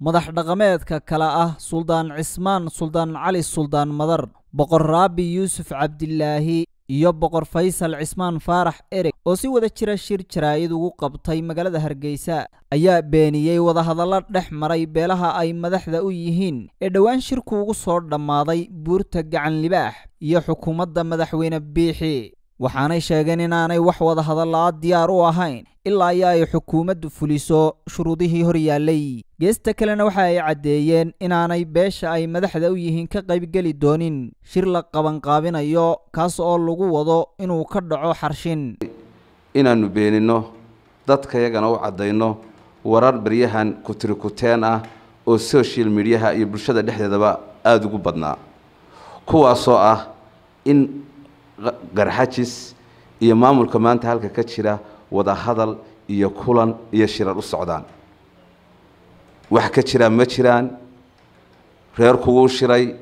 madax dhaqameedka kala ah Suldaan Cismaan, Suldaan Cali, Suldaan Madar, Boqor Raabi Yuusuf Cabdillaahi iyo Boqor Faysal Cismaan Faarax Ereg oo si wada jira shir jaraa'id ugu qabtay magaalada Hargeysa ayaa beeniyay wada hadallo dhex maray beelaha ay madaxda u yihiin ee dhawaan shirku ugu soo dhamaaday buurta gacan libaax iyo xukuumadda madaxweyne Biixi waxaanay sheegeen inaanay wax wada hadallo diyaar u ahayn ilaa ay xukuumaddu fuliso shuruudihii hor yaalay geesta kalena waxa ay cadeeyeen inaanay beesha ay madaxda u yihiin ka qayb gali doonin shir la qaban qaabinayo kaas oo lagu wado inuu ka dhaco xarshin inaanu beenino dadka yagana u cadeyno warar baryahan ku tirikuteen ah oo social media iyo bulshada dhexdeedaba aad ugu badnaa kuwaasoo ah in garxajis iyo maamulka maanta halka ka jira wada hadal iyo kulan iyo shirar u socdaan wax ka jira ma jiraan reerku wuu shiray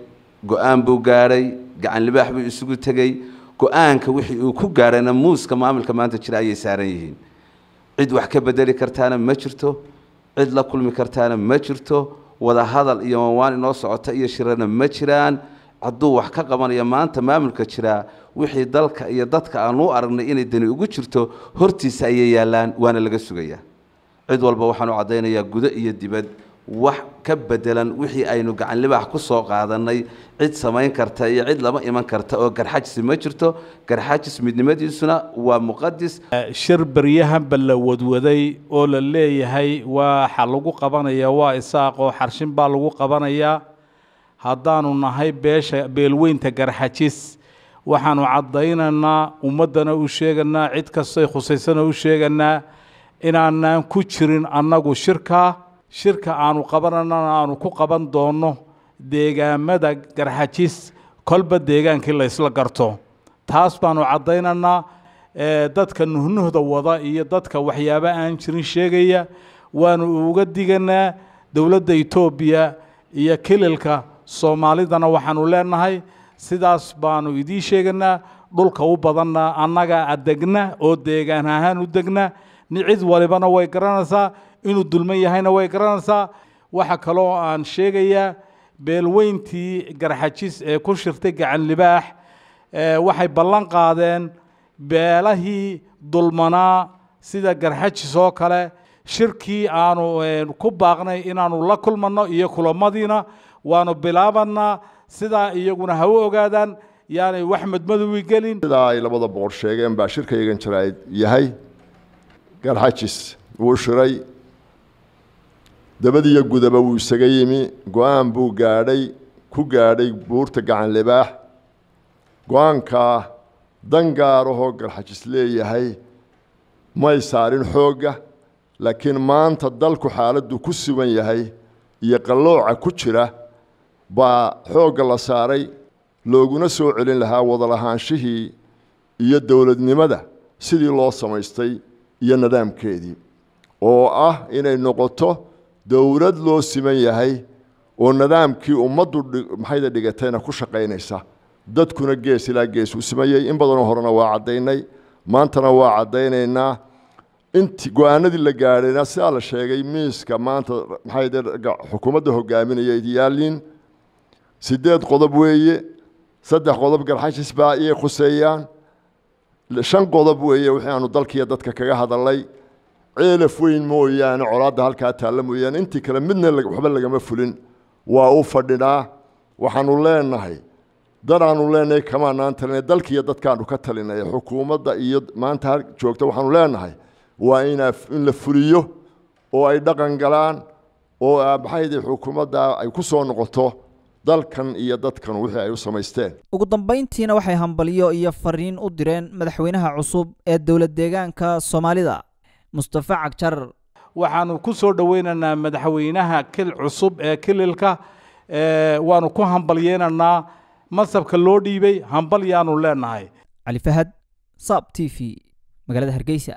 go'aan buu gaaray gacan libaax buu isugu tagay go'aanka wixii uu ku gaarayna muuska maamulka maanta jira ayay saaran yihiin cid wax ka bedeli kartaana ma jirto cid la kulmi kartaana ma jirto wada hadal iyo waan inoo socota iyo shirarna ma jiraan hadduu wax ka qabanaya maanta maamulka jira wixii dalka iyo dadka aanu aragnay inay dani ugu jirto hortiisa ayay yaalaan waana laga sugayaa cid walba waxaan u cadeynayaa gudo iyo dibad wax ka bedelan wixii aynu gacan libaax ku soo qaadanay cid samayn karta iyo cid lama iman karta oo garxajis ma jirto garxajis midnimadiisuna waa muqaddis shir baryahan bal wadwaday oo la leeyahay waxa lagu qabanaya waa isaaq oo xarshin baa lagu qabanaya haddaanu nahay beelweynta garxajis waxaanu cadaynaynaa ummadana u sheeganaa cid kastay khusaysana u sheeganaa inaanaan ku jirin annagu shirka aanu qabanana aanu ku qaban doono deegaamada garxajis kolba deegaankii la isla garto taas baanu cadaynaynaa dadka nuhnuhda wada iyo dadka waxyaabo aan jirin sheegaya waanu uga diganaa dowladda Itoobiya iyo kililka Soomaalidana waxaanu leenahay sidaas baanu idii sheeganaa dhulka u badanna annaga adagna oo deegaan ahaan u degna ni cid walibana way garanaysaa inuu dulman yahayna way garanaysaa waxa kale oo aan sheegayaa beelweyntii garxajis ee ku shirtay gacan libaax waxay ballan qaadeen beelahii dulmanaa sida garxajis oo kale shirkii aanu ku baaqnay inaanu la kulmano iyo kulamadiina waanu bilaabanaa sidaa iyaguna ha u ogaadaan yaani wax madmadow gelin sidaa ay labada boqor sheegeen baa shirkaygan jaraa'id yahay garxajis wuu shiray dabadiyo gudaba wuu isaga yimi go'aan buu ku gaadhay buurta gacan libaax go'aanka dan gaarahoo garxajis leeyahay may saarin xoogga laakiin maanta dalku xaaladdu ku sugan yahay iyo qallooca ku jira baa xoogga la saaray looguna soo celin lahaa wada lahaanshihii iyo dowladnimada sidii loo samaystay iyo nidaamkeedii oo ah inay noqoto dowlad loo siman yahay oo nidaamkii ummaddu maxayda dhigatayna ku shaqaynaysa dadkuna gees ilaa gees u simayay in badanoo horena waa caddaynay maantana waa caddaynaynaa intii go'aanadii la gaadhayna sidaa la sheegay miiska maanta maxayda xukuumadda hogaaminaya yaaliin 8 qodob weeye 3 qodob garxajis baa ay khuseeyaan 5 qodob weeye wixii aanu dalkiya dadka kaga hadalay ceelaf weyn mooyaan colaadda halka taala mooyaan intii kale midna waxba lagama fulin waa u fadhinaa waxaanu leenahay daraanu leenahay kama naantalnay dalkiya dadkaanu ka talinay xukuumadda iyo maanta joogta waxaanu leenahay waa in la fuliyo oo ay dhaqan galaan oo baxayday xukuumadda ay ku soo noqoto dalkan iyo dadkan wixii ay u samaysteen ugu dambeyntiina waxay hambaliyo iyo fariin u direen madaxweynaha cusub ee dowlad deegaanka Soomaalida Mustafa Cagjar waxaanu ku soo dhaweynaynaa madaxweynaha cusub ee kililka waanu ku hambalyeynaa masabka loo dhiibay hambalyaanu leenahay Ali Fahad Sab TV magaalada Hargeysa